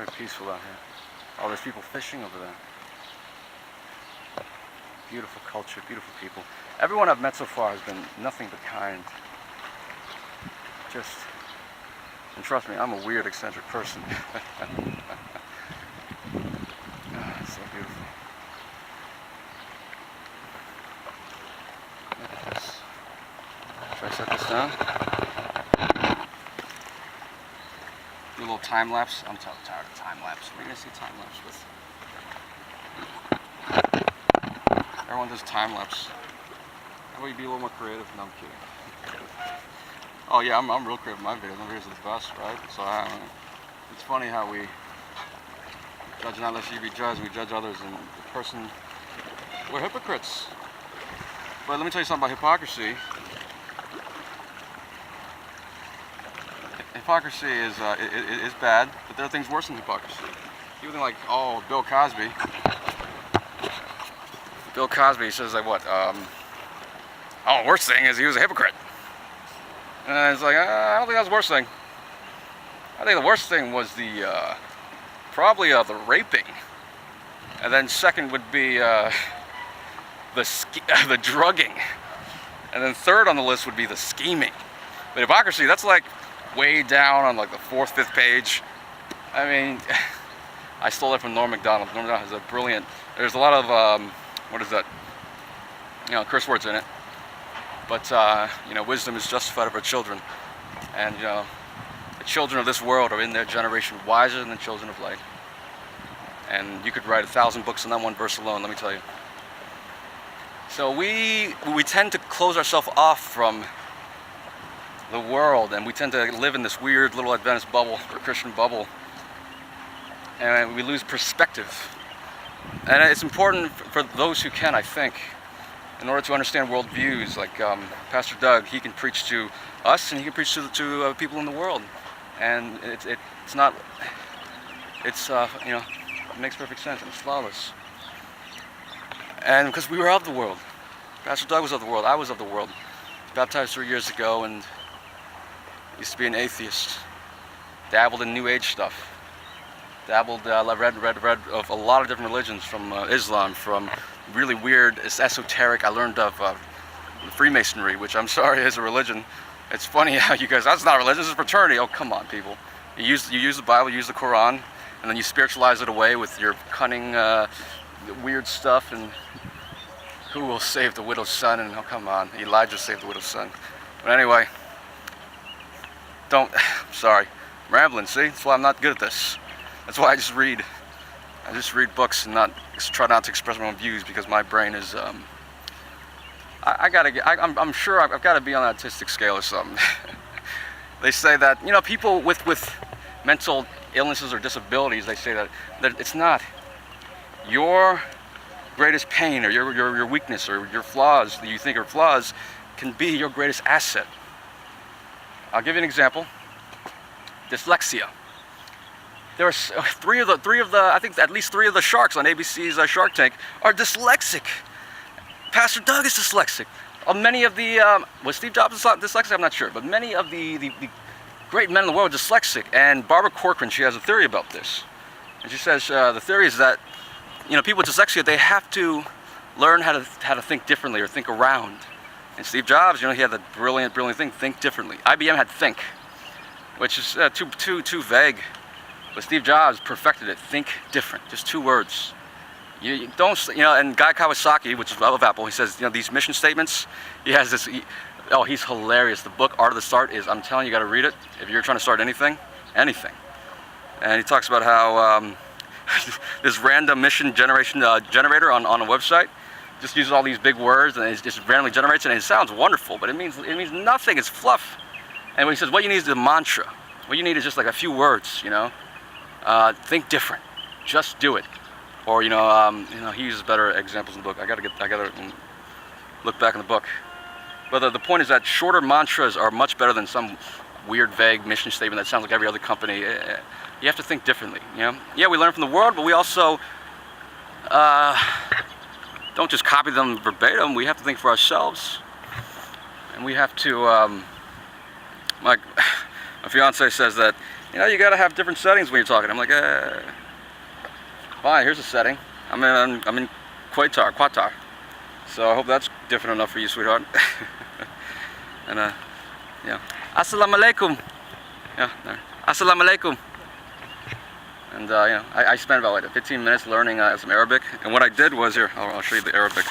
very peaceful out here. Oh, there's people fishing over there. Beautiful culture, beautiful people. Everyone I've met so far has been nothing but kind. Just, and trust me, I'm a weird, eccentric person. It's so beautiful. Look at this. Should I set this down? Do a little time lapse. I'm tired of time lapse. What are you gonna see time lapse with? Everyone does time lapse. How about you be a little more creative? No, I'm kidding. Oh yeah, I'm real creative with my videos. My videos are the best, right? So it's funny how we judge not lest you be judged. We judge others, and the person, we're hypocrites. But let me tell you something about hypocrisy. Hypocrisy is bad, but there are things worse than hypocrisy. You think like, oh, Bill Cosby. Bill Cosby says like what? Oh, worst thing is he was a hypocrite. And it's like, I don't think that's the worst thing. I think the worst thing was the probably the raping, and then second would be the drugging, and then third on the list would be the scheming. But hypocrisy, that's like way down on like the 4th, 5th page. I mean, I stole that from Norm Macdonald. Norm Macdonald has a brilliant. There's a lot of what is that? You know, curse words in it. But you know, wisdom is justified of our children, and you know, the children of this world are in their generation wiser than the children of light. And you could write 1,000 books on that one verse alone. Let me tell you. So we tend to close ourselves off from the world, and we tend to live in this weird little Adventist bubble or Christian bubble, and we lose perspective. And it's important for those who can, I think, in order to understand worldviews. Like Pastor Doug, he can preach to us, and he can preach to people in the world, and it's not, it's you know, it makes perfect sense, and it's flawless. And because we were of the world, Pastor Doug was of the world, I was of the world. Baptized 3 years ago, and used to be an atheist. Dabbled in New Age stuff. Dabbled, read of a lot of different religions, from Islam, from really weird, esoteric. I learned of Freemasonry, which I'm sorry is a religion. It's funny how you guys, that's not a religion, this is fraternity. Oh, come on, people. You use the Bible, you use the Quran, and then you spiritualize it away with your cunning, weird stuff, and who will save the widow's son? And oh, come on, Elijah saved the widow's son. But anyway, I'm sorry, I'm rambling, see? That's why I'm not good at this. That's why I just read books and try not to express my own views, because my brain is, I'm sure I've got to be on an autistic scale or something. They say that, you know, people with mental illnesses or disabilities, they say that it's not your greatest pain or your weakness or your flaws that you think are flaws can be your greatest asset. I'll give you an example. Dyslexia. There are three of the I think at least 3 of the sharks on ABC's Shark Tank are dyslexic. Pastor Doug is dyslexic. Many of the was Steve Jobs dyslexic? I'm not sure, but many of the great men in the world are dyslexic. And Barbara Corcoran, she has a theory about this, and she says the theory is that, you know, people with dyslexia, they have to learn how to think differently or think around. And Steve Jobs, you know, he had the brilliant thing, think differently. IBM had think, which is too vague. But Steve Jobs perfected it. Think different. Just 2 words. You don't, you know. And Guy Kawasaki, which is of Apple, he says, you know, these mission statements. He has this. Oh, he's hilarious. The book Art of the Start is. I'm telling you, you got to read it if you're trying to start anything. And he talks about how this random mission generator on a website just uses all these big words, and it just randomly generates it, and it sounds wonderful, but it means nothing. It's fluff. And when he says what you need is a mantra. What you need is just like a few words, you know. Think different. Just do it. Or you know, he uses better examples in the book. I gotta look back in the book. But the point is that shorter mantras are much better than some weird, vague mission statement that sounds like every other company. You have to think differently. You know. Yeah, we learn from the world, but we also don't just copy them verbatim. We have to think for ourselves, and we have to like. My fiance says that, you know, you gotta have different settings when you're talking. I'm like, fine, here's a setting. I'm in Qatar. So I hope that's different enough for you, sweetheart. And yeah. Assalamu alaikum. Yeah, there. Assalamu alaikum. And you know, I spent about 15 minutes learning some Arabic. And what I did was, here, I'll show you the Arabic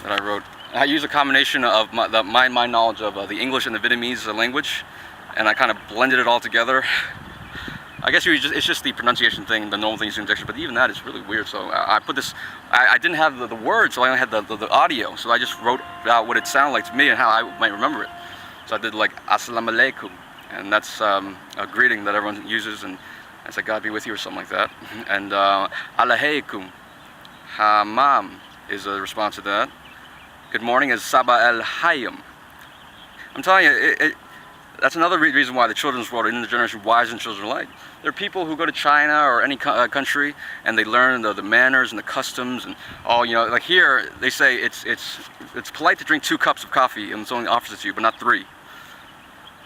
that I wrote. I use a combination of my knowledge of the English and the Vietnamese language, and I kind of blended it all together. I guess it's just the pronunciation thing, the normal thing you see in the dictionary, but even that is really weird. So I put this, I didn't have the words, so I only had the audio. So I just wrote out what it sounded like to me and how I might remember it. So I did like Assalamu alaikum, and that's a greeting that everyone uses, and it's like God be with you or something like that. And alaikum, hamam is a response to that. Good morning is Sabah el Hayim. I'm telling you, that's another reason why the children's world in the generation wise and children light. There are people who go to China or any country and they learn the manners and the customs and all, you know, like here they say it's polite to drink 2 cups of coffee and it's only offers it to you, but not 3.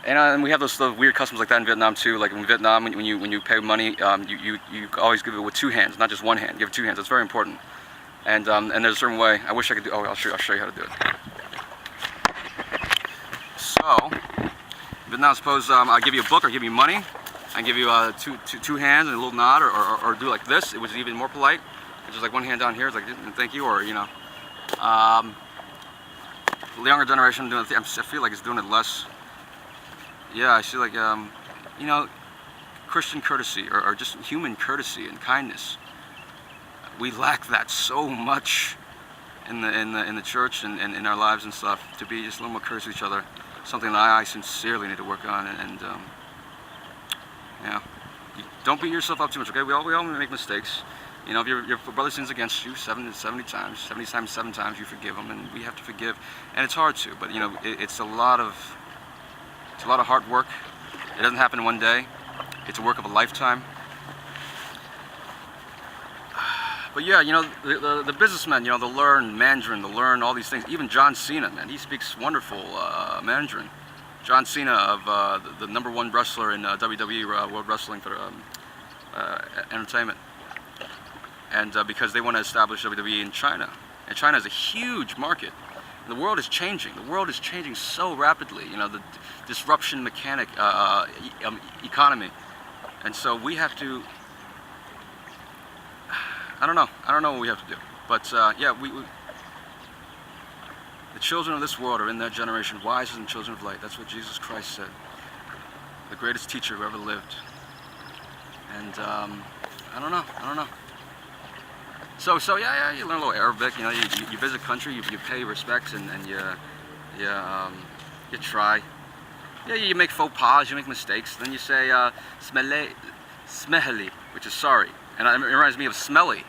And we have those weird customs like that in Vietnam too. Like in Vietnam, when you pay money, you always give it with 2 hands, not just 1 hand. Give it 2 hands. That's very important. And there's a certain way. I wish I could do. Oh, I'll show you how to do it. So, Vietnam, suppose I give you a book or give you money. I give you two hands and a little nod, or do like this, which is even more polite. It's just like 1 hand down here, it's like thank you, or you know. The younger generation doing it. I feel like it's doing it less. Yeah, I see like you know, Christian courtesy or just human courtesy and kindness. We lack that so much in the church and in our lives and stuff, to be just a little more courteous to each other. Something that I sincerely need to work on, and yeah, don't beat yourself up too much. Okay, we all make mistakes. You know, if your brother sins against you 70 times, 7 times, you forgive him, and we have to forgive. And it's hard to, but you know, it's a lot of hard work. It doesn't happen in one day. It's a work of a lifetime. But yeah, you know, the businessmen, you know, they'll learn Mandarin, they'll learn all these things. Even John Cena, man, he speaks wonderful Mandarin. John Cena of the #1 wrestler in WWE, World Wrestling for Entertainment. And because they want to establish WWE in China. And China is a huge market. The world is changing. The world is changing so rapidly. You know, the disruption mechanic economy. And so we have to, I don't know what we have to do. But yeah, the children of this world are in their generation wiser than children of light. That's what Jesus Christ said. The greatest teacher who ever lived. And I don't know. So yeah, you learn a little Arabic. You know, you visit a country, you pay respects, and you try. Yeah, you make faux pas, you make mistakes. Then you say smeheli, which is sorry, and it reminds me of smelly.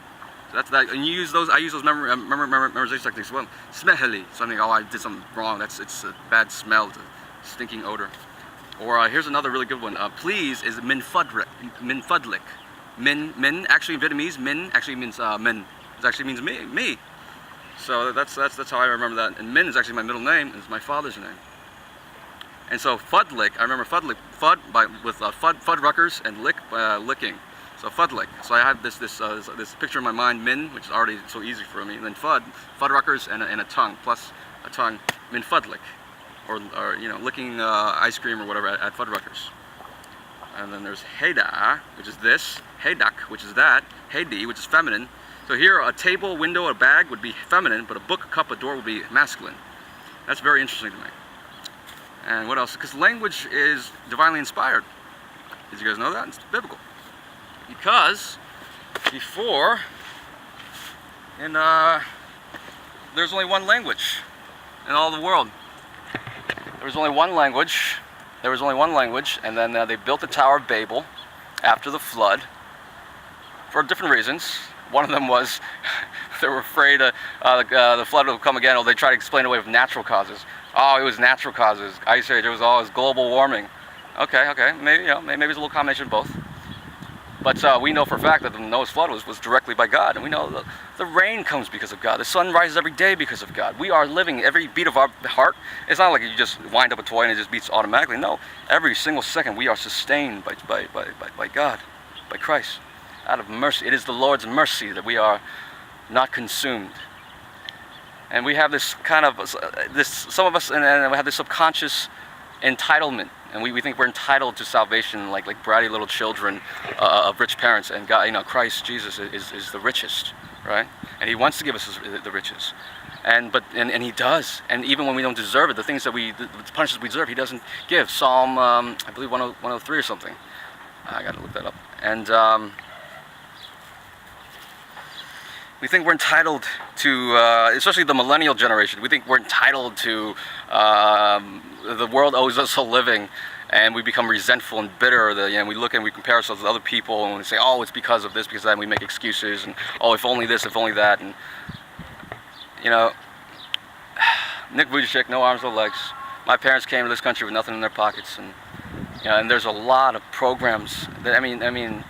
So that's that. And you use those. I use those memorization techniques as well. Smeheli, something. Oh, I did something wrong. It's a bad smell, it's a stinking odor. Or here's another really good one. Please is min fadlik. Min actually in Vietnamese, min actually means min. It actually means me. So that's how I remember that. And Min is actually my middle name. It's my father's name. And so Fudlik, I remember Fudlik, with Fuddruckers and lick licking. So Fudlik. So I have this picture in my mind, Min, which is already so easy for me, and then Fuddruckers and a tongue, plus a tongue, Min Fudlik, or you know, licking ice cream or whatever at Fuddruckers. And then there's Heda, which is this, Hedak, which is that, Hedi, which is feminine. So here, a table, window, a bag would be feminine, but a book, a cup, a door would be masculine. That's very interesting to me. And what else? Because language is divinely inspired. Did you guys know that? It's biblical. Because before, there's only one language in all the world. There was only one language. And then they built the Tower of Babel after the flood for different reasons. One of them was they were afraid the flood would come again, or they tried to explain it away with natural causes. Oh, it was natural causes. Ice age. It was global warming. Okay. Maybe it's a little combination of both. But we know for a fact that the Noah's flood was directly by God. And we know the rain comes because of God. The sun rises every day because of God. We are living every beat of our heart. It's not like you just wind up a toy and it just beats automatically. No, every single second we are sustained by God, by Christ, out of mercy. It is the Lord's mercy that we are not consumed. And we have this kind of, some of us, and we have this subconscious entitlement. And we think we're entitled to salvation like bratty little children of rich parents. And God, Christ Jesus is the richest, right? And He wants to give us the riches. And He does. And even when we don't deserve it, the things that the punishments we deserve, He doesn't give. Psalm, I believe 103 or something. I got to look that up. And we think we're entitled to, especially the millennial generation, we think we're entitled to, the world owes us a living, and we become resentful and bitter. We look and we compare ourselves with other people, and we say, oh, it's because of this, because of that, and we make excuses, and oh, if only this, if only that. And Nick Vujicic, no arms, no legs. My parents came to this country with nothing in their pockets, and there's a lot of programs that, I mean,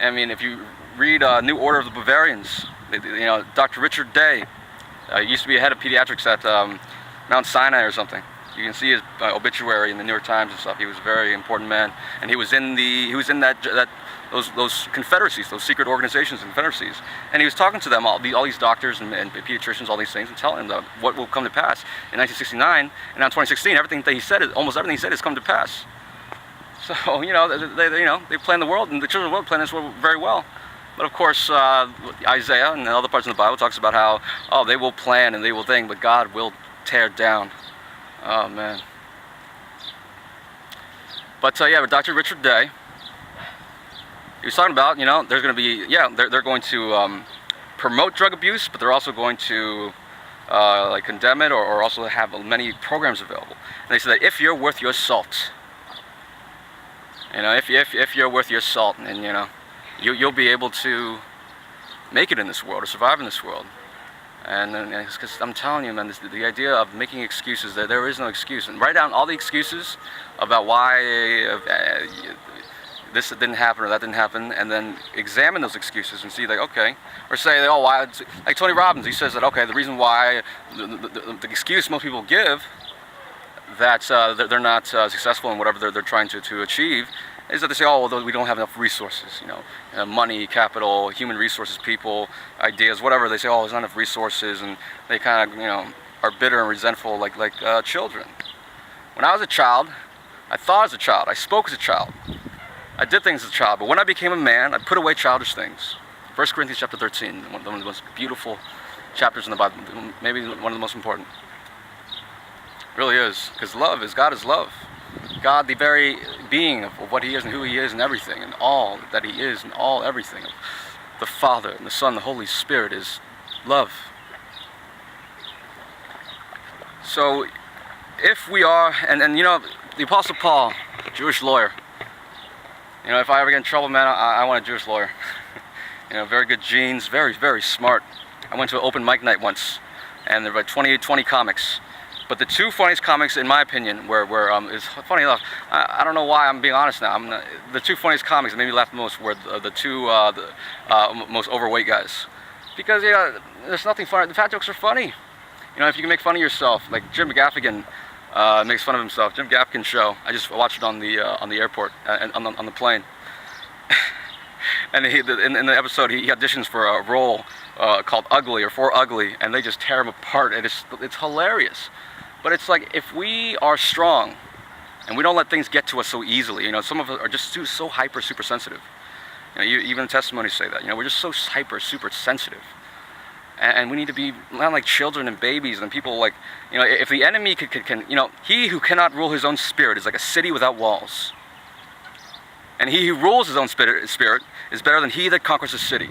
if you read New Order of the Bavarians, Dr. Richard Day used to be a head of pediatrics at Mount Sinai or something. You can see his obituary in the New York Times and stuff. He was a very important man, and he was in those confederacies, those secret organizations and confederacies. And he was talking to them, all these doctors and pediatricians, all these things, and telling them what will come to pass in 1969. And now in 2016, everything that he said, almost everything he said, has come to pass. So they plan the world, and the children of the world plan this world very well. But of course, Isaiah and other parts of the Bible talks about how, they will plan and they will think, but God will tear down. Oh, man. But but Dr. Richard Day, he was talking about, there's going to be, they're going to promote drug abuse, but they're also going to condemn it, or also have many programs available. And they said that if you're worth your salt, if you're worth your salt, and you'll be able to make it in this world, or survive in this world. And because I'm telling you, man, the idea of making excuses, there is no excuse. And write down all the excuses about why this didn't happen or that didn't happen, and then examine those excuses and see, okay, or say, why? Like Tony Robbins, he says that, okay, the reason why the excuse most people give that they're not successful in whatever they're trying to achieve is that they say, we don't have enough resources, money, capital, human resources, people, ideas, whatever. They say, there's not enough resources, and they kind of, are bitter and resentful like children. When I was a child, I thought as a child, I spoke as a child, I did things as a child, but when I became a man, I put away childish things. 1 Corinthians chapter 13, one of the most beautiful chapters in the Bible, maybe one of the most important. It really is, because God is love. God, the very being of what He is and who He is and everything, and all that He is and all everything, the Father and the Son and the Holy Spirit is love. So if we are, and the Apostle Paul, Jewish lawyer, if I ever get in trouble, man, I want a Jewish lawyer. Very good genes, very, very smart. I went to an open mic night once, and there were 20 comics. But the two funniest comics, in my opinion, were is funny enough. I don't know why, I'm being honest now. The two funniest comics that made me laugh the most were the two most overweight guys, because there's nothing funny. The fat jokes are funny. If you can make fun of yourself, like Jim Gaffigan makes fun of himself. Jim Gaffigan show. I just watched it on the airport and on the plane. And in the episode, he auditions for a role called Ugly or For Ugly, and they just tear him apart. And it's hilarious. But it's like, if we are strong and we don't let things get to us so easily, some of us are just so hyper, super sensitive. Even testimonies say that. We're just so hyper, super sensitive. And we need to be not like children and babies and people like, if the enemy can he who cannot rule his own spirit is like a city without walls. And he who rules his own spirit is better than he that conquers a city.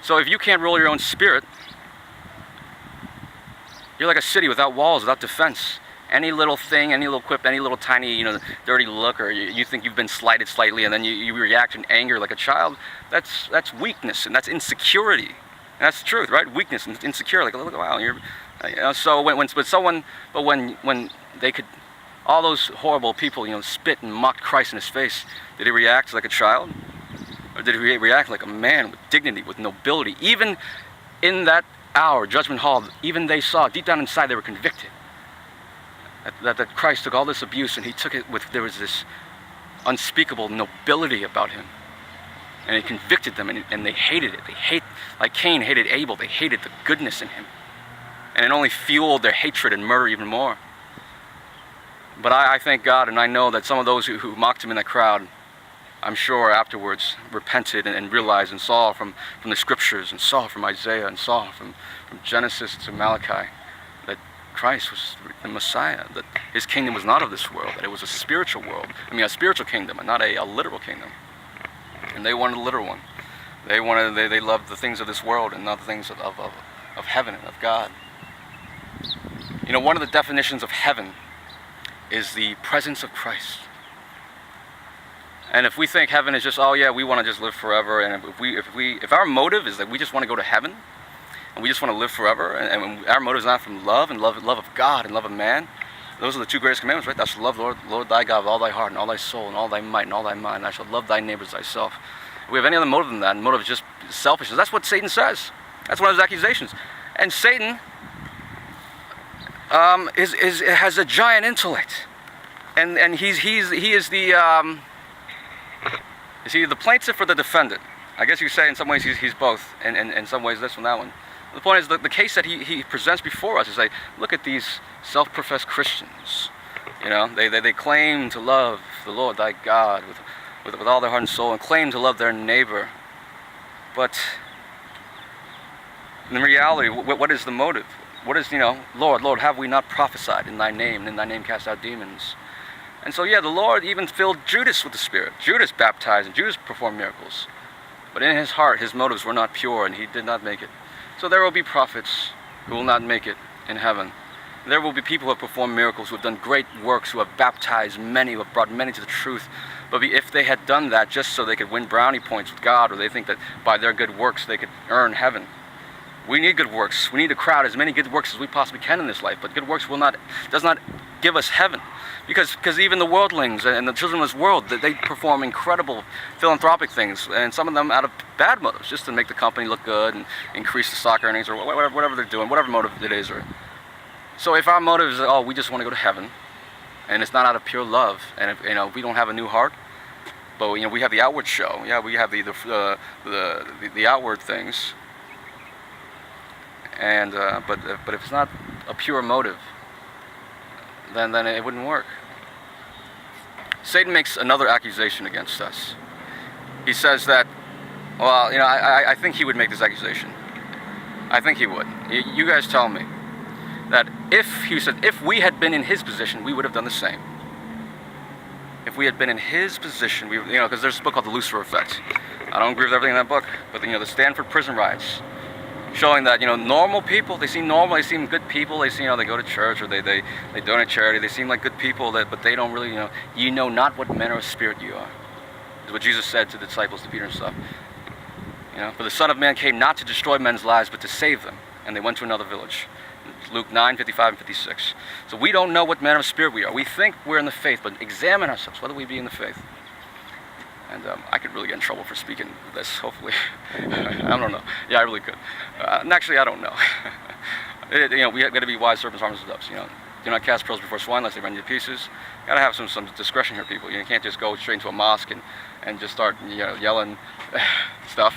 So if you can't rule your own spirit, you're like a city without walls, without defense. Any little thing, any little quip, any little tiny, dirty look, or you think you've been slighted slightly, and then you react in anger like a child. That's weakness, and that's insecurity. And that's the truth, right? Weakness and insecurity. Like, wow, so when they could, all those horrible people, spit and mocked Christ in His face, did He react like a child, or Or did he react like a man with dignity, with nobility? Even in that hour, Judgment Hall, even they saw, deep down inside, they were convicted. That Christ took all this abuse and he took it with, there was this unspeakable nobility about him. And he convicted them, and they hated it. Like Cain hated Abel, they hated the goodness in him. And it only fueled their hatred and murder even more. But I thank God, and I know that some of those who mocked him in that crowd, I'm sure afterwards repented and realized and saw from the scriptures, and saw from Isaiah, and saw from Genesis to Malachi, that Christ was the Messiah, that his kingdom was not of this world, that it was a spiritual world. I mean, a spiritual kingdom, and not a literal kingdom. And they wanted a literal one. They loved the things of this world and not the things of heaven and of God. You know, one of the definitions of heaven is the presence of Christ. And if we think heaven is just, oh yeah, we want to just live forever, and if our motive is that we just want to go to heaven, and we just want to live forever, and our motive is not from love of God and love of man, those are the two greatest commandments, right? Thou shalt love Lord thy God with all thy heart and all thy soul and all thy might and all thy mind. Thou shalt love thy neighbor as thyself. If we have any other motive than that, and the motive is just selfishness, that's what Satan says. That's one of his accusations. And Satan has a giant intellect, and he is the is he the plaintiff or the defendant? I guess you could say in some ways he's both, and in some ways this one, that one. The point is, the case that he presents before us is like, look at these self-professed Christians. You know, they claim to love the Lord thy God with all their heart and soul, and claim to love their neighbor. But in reality, what is the motive? What is, Lord, have we not prophesied in thy name, and in thy name cast out demons? And so, yeah, the Lord even filled Judas with the Spirit. Judas baptized, and Judas performed miracles. But in his heart, his motives were not pure, and he did not make it. So there will be prophets who will not make it in heaven. There will be people who have performed miracles, who have done great works, who have baptized many, who have brought many to the truth. But if they had done that just so they could win brownie points with God, or they think that by their good works they could earn heaven, we need good works. We need to crowd as many good works as we possibly can in this life. But good works does not give us heaven. Because even the worldlings and the children of this world, they perform incredible philanthropic things, and some of them out of bad motives, just to make the company look good and increase the stock earnings, or whatever they're doing, whatever motive it is. So if our motive is, oh, we just want to go to heaven, and it's not out of pure love, and if, we don't have a new heart, but we have the outward show, yeah, we have the outward things, and but if it's not a pure motive, then it wouldn't work. Satan makes another accusation against us. He says that, well, I think he would make this accusation. I think he would. You guys tell me that if we had been in his position, we would have done the same. If we had been in his position, because there's a book called The Lucifer Effect. I don't agree with everything in that book, but the Stanford prison riots, showing that normal people, they seem normal, they seem good people, they seem they go to church, or they donate charity, they seem like good people, but they don't really you know not what manner of spirit you are, is what Jesus said to the disciples, to Peter and stuff. For the Son of Man came not to destroy men's lives, but to save them, and they went to another village. Luke 9:55 and 56. So we don't know what manner of spirit we are. We think we're in the faith, but examine ourselves whether we be in the faith. And I could really get in trouble for speaking this, hopefully. I don't know. Yeah, I really could. And actually, I don't know. We got to be wise serpents, harmless as doves. Do not cast pearls before swine, lest they rend you to pieces. Got to have some discretion here, people. You can't just go straight into a mosque and just start yelling stuff.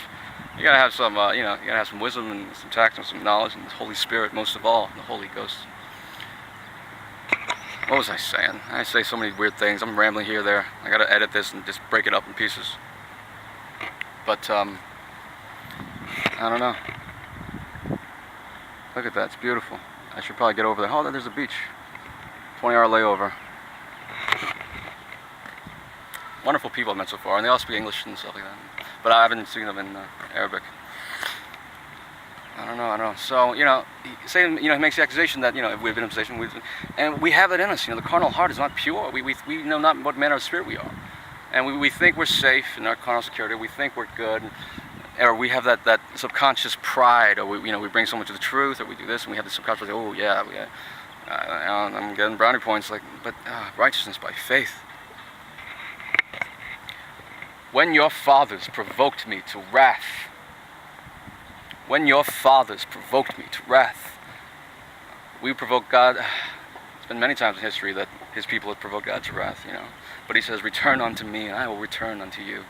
You got to have some you got to have some wisdom and some tact and some knowledge and the Holy Spirit, most of all, and the Holy Ghost. What was I saying? I say so many weird things. I'm rambling here, there. I gotta edit this and just break it up in pieces. But, I don't know. Look at that, it's beautiful. I should probably get over there. Oh, there's a beach. 20-hour layover. Wonderful people I've met so far, and they all speak English and stuff like that. But I haven't seen them in Arabic. I don't know. So, Satan, he makes the accusation that, if we've been in possession, and we have that in us. The carnal heart is not pure. We know not what manner of spirit we are. And we think we're safe in our carnal security. We think we're good. Or we have that subconscious pride. Or, we bring someone to the truth. Or we do this, and we have this subconscious, oh, yeah, I'm getting brownie points. But righteousness by faith. When your fathers provoked me to wrath. When your fathers provoked me to wrath. We provoke God. It's been many times in history that his people have provoked God to wrath, you know. But he says, return unto me, and I will return unto you.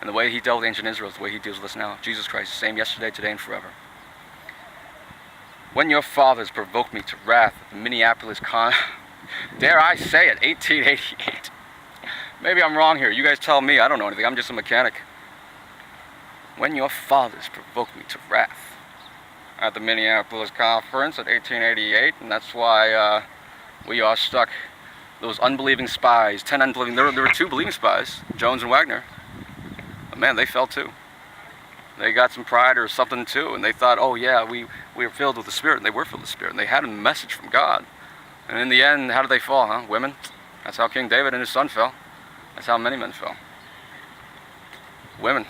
And the way he dealt with ancient Israel is the way he deals with us now. Jesus Christ, the same yesterday, today, and forever. When your fathers provoked me to wrath, the Minneapolis dare I say it, 1888. Maybe I'm wrong here. You guys tell me. I don't know anything. I'm just a mechanic. When your fathers provoked me to wrath at the Minneapolis conference at 1888, and that's why we are stuck. Those unbelieving spies, 10 unbelieving. There were 2 believing spies, Jones and Wagner. But man, they fell too. They got some pride or something too, and they thought, oh yeah, we were filled with the Spirit, and they were filled with the Spirit, and they had a message from God. And in the end, how did they fall, huh? Women. That's how King David and his son fell. That's how many men fell. Women.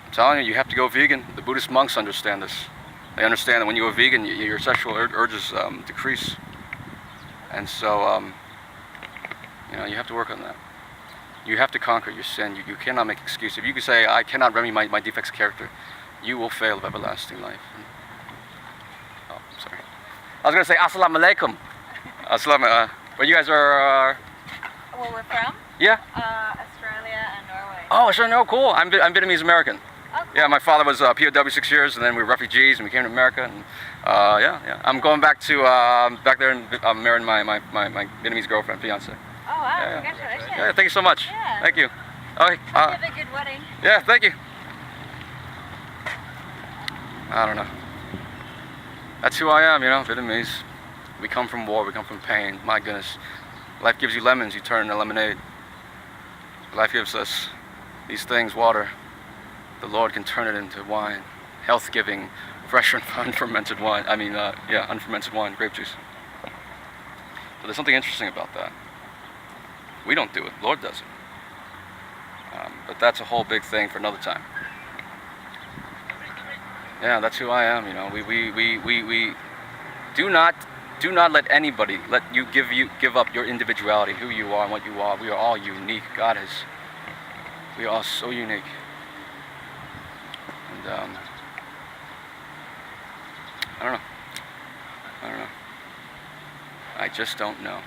I'm telling you, you have to go vegan. The Buddhist monks understand this. They understand that when you go vegan, your sexual urges decrease. And so, you know, you have to work on that. You have to conquer your sin. You cannot make excuses. If you can say, I cannot remedy my defects of character, you will fail of everlasting life. Oh, sorry. I was going to say, Assalamu alaikum. Where you guys are? Where we're from? Yeah. Australia and Norway. Oh, sure, no, cool. I'm Vietnamese American. Oh, cool. Yeah, my father was POW 6 years, and then we were refugees, and we came to America. And yeah. I'm going back to back there, and I'm marrying my Vietnamese girlfriend, fiance. Oh wow! Congratulations. Yeah, thank you so much. Yeah. Thank you. Okay. Have a good wedding. Yeah, thank you. I don't know. That's who I am, you know, Vietnamese. We come from war, we come from pain. My goodness. Life gives you lemons, you turn into lemonade. Life gives us these things, water. The Lord can turn it into wine. Health-giving, fresh and unfermented wine. Unfermented wine, grape juice. But there's something interesting about that. We don't do it, the Lord does it. But that's a whole big thing for another time. Yeah, that's who I am, you know. We do not let anybody give up your individuality, who you are and what you are. We are all unique. We are all so unique. And I don't know. I just don't know.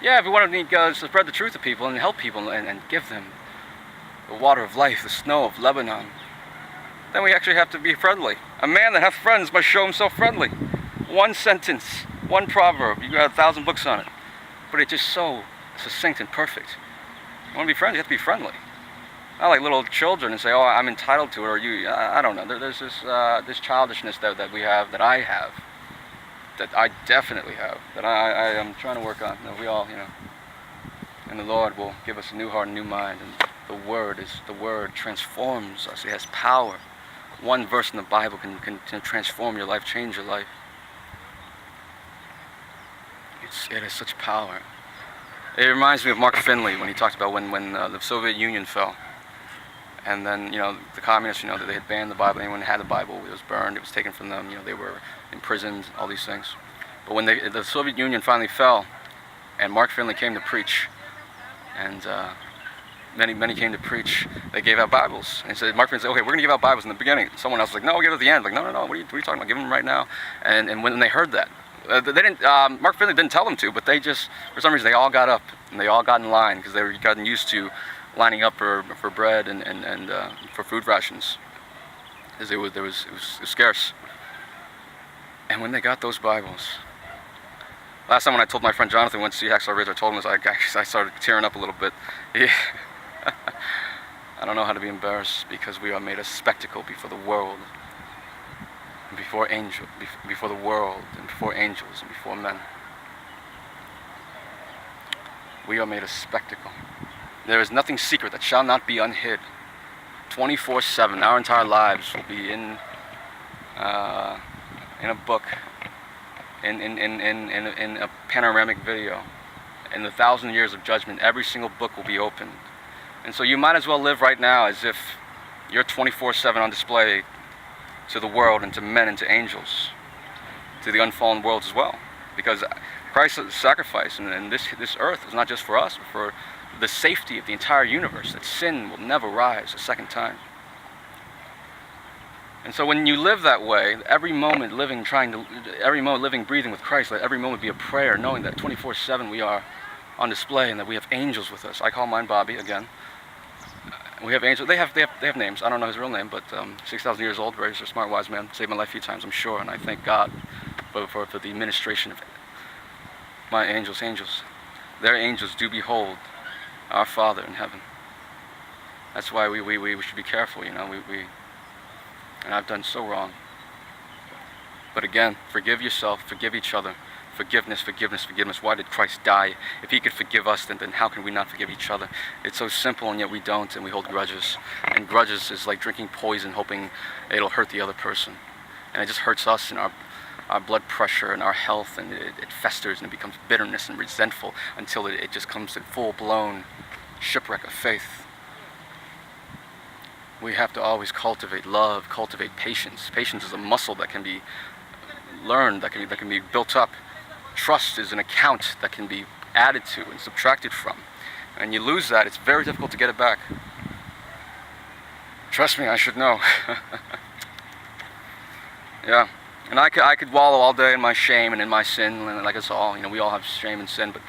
Yeah, if we want to spread the truth to people and help people and give them the water of life, the snow of Lebanon, then we actually have to be friendly. A man that hath friends must show himself friendly. One sentence, one proverb, you got 1,000 books on it, but it's just so succinct and perfect. You want to be friends, you have to be friendly. Not like little children and say, oh, I'm entitled to it, or you, I don't know. There's this childishness that we have, that I have, that I definitely have, that I am trying to work on. You know, we all, you know, and the Lord will give us a new heart, a new mind, and the Word transforms us. It has power. One verse in the Bible can transform your life, change your life. It has such power. It reminds me of Mark Finley when he talked about when the Soviet Union fell. And then, you know, the communists, you know, they had banned the Bible. Anyone who had the Bible, it was burned, it was taken from them. You know, they were imprisoned, all these things. But when the Soviet Union finally fell, and Mark Finley came to preach, and many came to preach, they gave out Bibles. And he said, Mark Finley said, okay, we're going to give out Bibles in the beginning. Someone else was like, no, we'll give it at the end. Like, no, what are you talking about? Give them right now. And when they heard that, they didn't. Mark Finley didn't tell them to, but they just, for some reason, they all got up and they all got in line because they were gotten used to lining up for bread and for food rations, because it was scarce. And when they got those Bibles, last time when I told my friend Jonathan went to see Hacksaw Ridge, I told him I started tearing up a little bit. I don't know how to be embarrassed, because we are made a spectacle before the world. Before the world, and before angels, and before men. We are made a spectacle. There is nothing secret that shall not be unhid. 24/7, our entire lives will be in a book, in a panoramic video. In the 1,000 years of judgment, every single book will be opened. And so you might as well live right now as if you're 24/7 on display to the world and to men and to angels, to the unfallen worlds as well. Because Christ's sacrifice and this earth is not just for us, but for the safety of the entire universe, that sin will never rise a second time. And so when you live that way, every moment living, breathing with Christ, let every moment be a prayer, knowing that 24/7 we are on display and that we have angels with us. I call mine Bobby again. We have angels. They have names. I don't know his real name, but 6,000 years old, very smart, wise man. Saved my life a few times, I'm sure, and I thank God for the administration of my angels. Their angels do behold our Father in heaven. That's why we should be careful, you know. And I've done so wrong. But again, forgive yourself, forgive each other. Forgiveness. Why did Christ die? If he could forgive us, then how can we not forgive each other? It's so simple, and yet we don't, and we hold grudges. And grudges is like drinking poison, hoping it'll hurt the other person. And it just hurts us and our blood pressure and our health, and it festers and it becomes bitterness and resentful until it just comes to full-blown shipwreck of faith. We have to always cultivate love, cultivate patience. Patience is a muscle that can be learned, that can be built up. Trust is an account that can be added to and subtracted from. And you lose that, it's very difficult to get it back. Trust me, I should know. Yeah. And I could wallow all day in my shame and in my sin, and like us all, you know, we all have shame and sin, but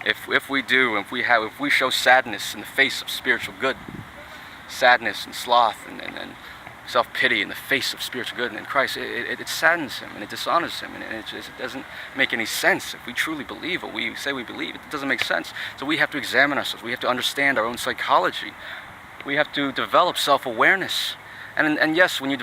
if we show sadness in the face of spiritual good, sadness and sloth and self-pity in the face of spiritual good and in Christ, it saddens him and it dishonors him, and it doesn't make any sense. If we truly believe what we say we believe, it doesn't make sense. So we have to examine ourselves. We have to understand our own psychology. We have to develop self-awareness. And yes, when you